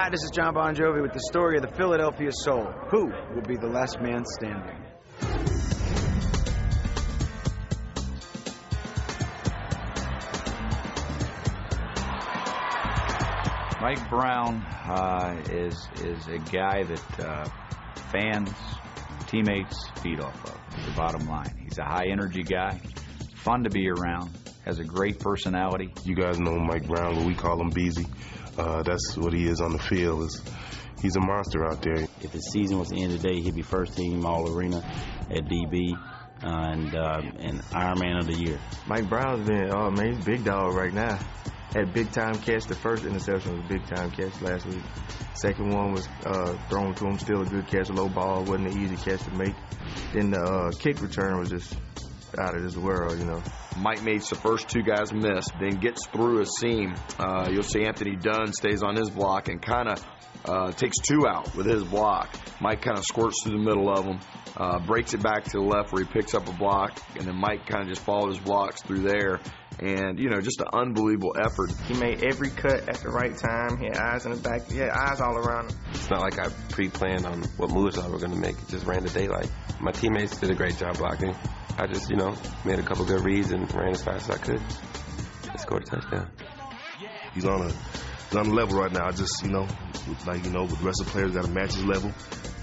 Hi, this is John Bon Jovi with the story of the Philadelphia Soul. Who will be the last man standing? Mike Brown is a guy that fans, teammates feed off of. The bottom line, he's a high-energy guy, fun to be around, has a great personality. You guys know Mike Brown, but we call him Beezy. That's what he is on the field. He's a monster out there. If the season was the end of the day, he'd be first team All-Arena at DB and Ironman of the Year. Mike Brown's been, man, he's big dog right now. Had a big-time catch. The first interception was a big-time catch last week. Second one was thrown to him, still a good catch, low ball. Wasn't an easy catch to make. Then the kick return was just out of this world, you know. Mike makes the first two guys miss, then gets through a seam. You'll see Anthony Dunn stays on his block and kind of takes two out with his block. Mike kind of squirts through the middle of them, breaks it back to the left where he picks up a block, and then Mike kind of just follows blocks through there. And, you know, just an unbelievable effort. He made every cut at the right time. He had eyes in the back. He had eyes all around him. It's not like I pre-planned on what moves I were going to make. It just ran the daylight. My teammates did a great job blocking. I just, made a couple good reads and ran as fast as I could and scored a touchdown. He's on a level right now. I just, with the rest of the players got to match his level,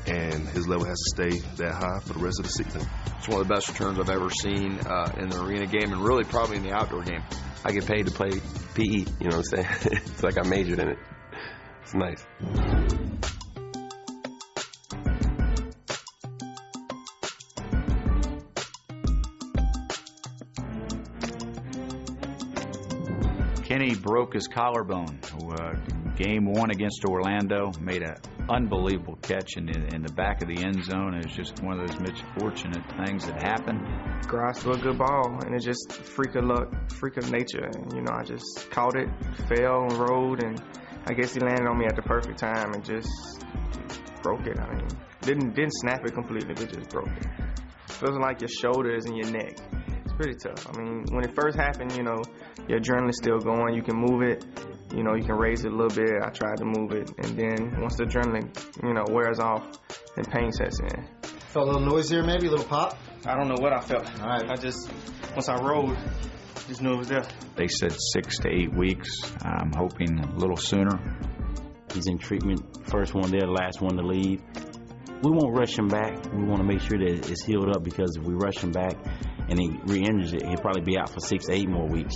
and his level has to stay that high for the rest of the season. It's one of the best returns I've ever seen in the arena game, and really probably in the outdoor game. I get paid to play PE, you know what I'm saying? It's like I majored in it. It's nice. Kenny broke his collarbone. Game one against Orlando, made an unbelievable catch in the back of the end zone. It was just one of those misfortunate things that happened. Grasped a good ball, and it's just freak of luck, freak of nature. And, I just caught it, fell and rolled, and I guess he landed on me at the perfect time and just broke it. I mean, didn't snap it completely, but just broke it. Feels like your shoulders and your neck. It's pretty tough. I mean, when it first happened, your adrenaline's still going. You can move it. You can raise it a little bit. I tried to move it. And then once the adrenaline, wears off, then pain sets in. Felt a little noise here, maybe? A little pop? I don't know what I felt. All right. Once I rolled, just knew it was there. They said 6 to 8 weeks. I'm hoping a little sooner. He's in treatment. First one there, last one to leave. We won't rush him back. We want to make sure that it's healed up, because if we rush him back and he re-injures it, he'll probably be out for 6 to 8 more weeks.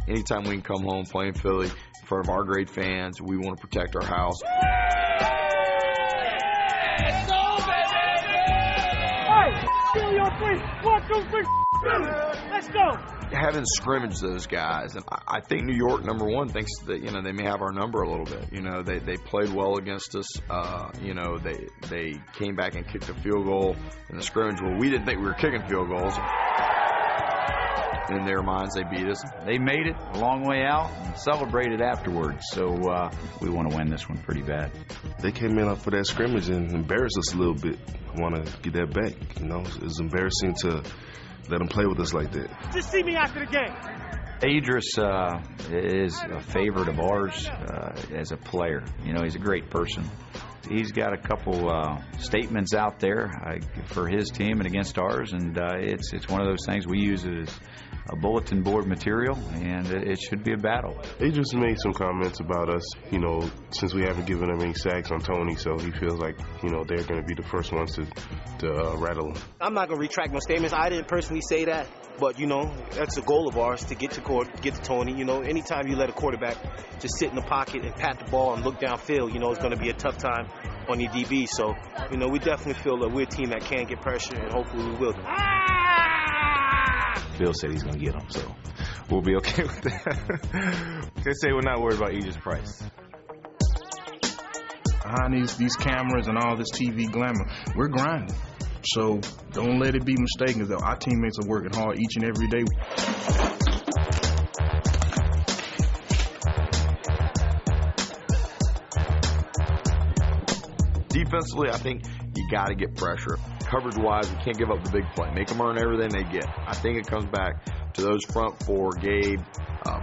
Anytime we can come home playing Philly in front of our great fans, we want to protect our house. Let's go, baby! Hey, feel your feet. 1, 2, 3. Let's go. Having scrimmaged those guys, and I think New York, number one, thinks that they may have our number a little bit. They played well against us. They came back and kicked a field goal in the scrimmage. Well, we didn't think we were kicking field goals. In their minds, they beat us. They made it a long way out and celebrated afterwards. So we want to win this one pretty bad. They came in for that scrimmage and embarrassed us a little bit. I want to get that back. It's embarrassing to let them play with us like that. Just see me after the game. Idris is a favorite of ours as a player. He's a great person. He's got a couple statements out there for his team and against ours, and it's one of those things we use it as a bulletin board material, and it should be a battle. Idris made some comments about us, since we haven't given him any sacks on Tony, so he feels like, they're going to be the first ones to rattle him. I'm not going to retract my statements. I didn't personally say that, but, that's a goal of ours, to get to court, get to Tony. Anytime you let a quarterback just sit in the pocket and pat the ball and look downfield, it's going to be a tough time on your DB. So, we definitely feel that we're a team that can get pressure, and hopefully we will. Bill said he's going to get them, so we'll be okay with that. They say we're not worried about Idris Price. Behind these cameras and all this TV glamour, we're grinding. So don't let it be mistaken, though. Our teammates are working hard each and every day. Defensively, I think you got to get pressure. coverage-wise, we can't give up the big play. Make them earn everything they get. I think it comes back to those front four, Gabe,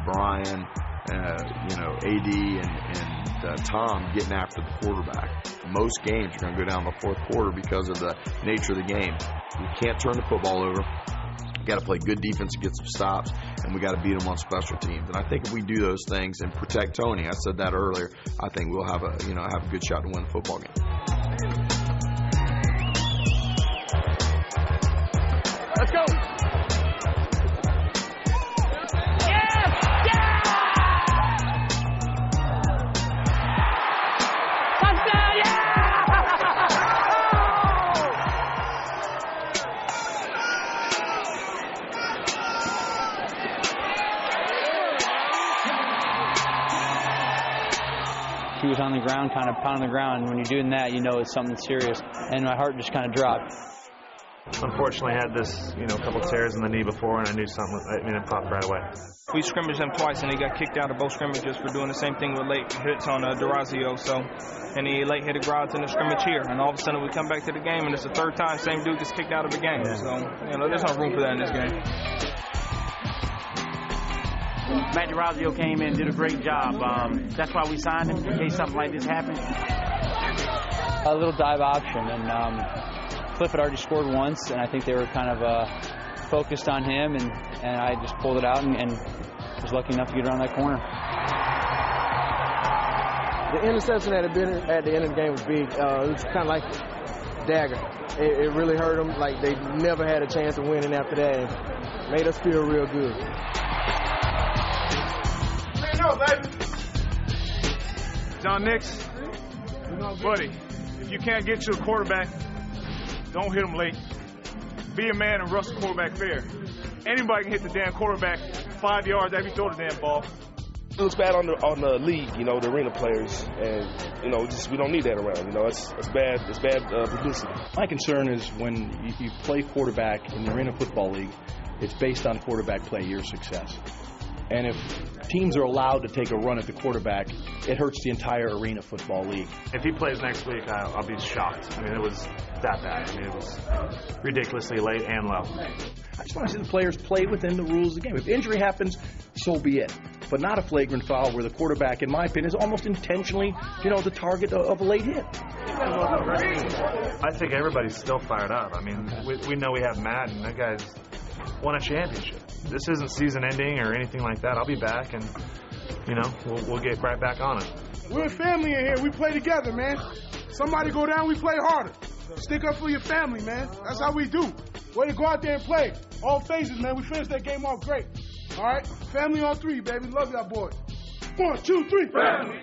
Brian, AD, and Tom getting after the quarterback. Most games are going to go down the fourth quarter because of the nature of the game. We can't turn the football over. We got to play good defense and get some stops, and we got to beat them on special teams. And I think if we do those things and protect Tony, I said that earlier, I think we'll have a good shot to win the football game. Let's go. He was on the ground, kind of pounding the ground, and when you're doing that, you know it's something serious. And my heart just kind of dropped. Unfortunately, I had this, couple tears in the knee before, and I knew something. It popped right away. We scrimmaged him twice, and he got kicked out of both scrimmages for doing the same thing with late hits on Durazio. And he late hit a ground in the scrimmage here, and all of a sudden we come back to the game, and it's the third time same dude gets kicked out of the game. Yeah. So there's no room for that in this game. Matt Durazio came in and did a great job. That's why we signed him, in case something like this happened. A little dive option, and Cliff had already scored once, and I think they were kind of focused on him, and I just pulled it out and was lucky enough to get around that corner. The interception at the end of the game was big. It was kind of like a dagger. It really hurt them, like they never had a chance of winning after that, and made us feel real good. Baby. John Nix, buddy, if you can't get to the quarterback, don't hit him late. Be a man and rush the quarterback fair. Anybody can hit the damn quarterback 5 yards after you throw the damn ball. It looks bad on the league, the arena players, and we don't need that around. It's bad publicity. My concern is when you play quarterback in the Arena Football League, it's based on quarterback play, your success. And if teams are allowed to take a run at the quarterback, it hurts the entire Arena Football League. If he plays next week, I'll be shocked. It was that bad. It was ridiculously late and low. I just want to see the players play within the rules of the game. If injury happens, so be it. But not a flagrant foul where the quarterback, in my opinion, is almost intentionally, the target of a late hit. I think everybody's still fired up. We know we have Matt, and that guy's won a championship. This isn't season ending or anything like that. I'll be back, and we'll get right back on it. We're a family in here. We play together, man. Somebody go down, we play harder. Stick up for your family, man. That's how we do. Way to go out there and play. All phases, man. We finished that game off great. All right? Family on three, baby. Love y'all boys. 1, 2, 3. Family.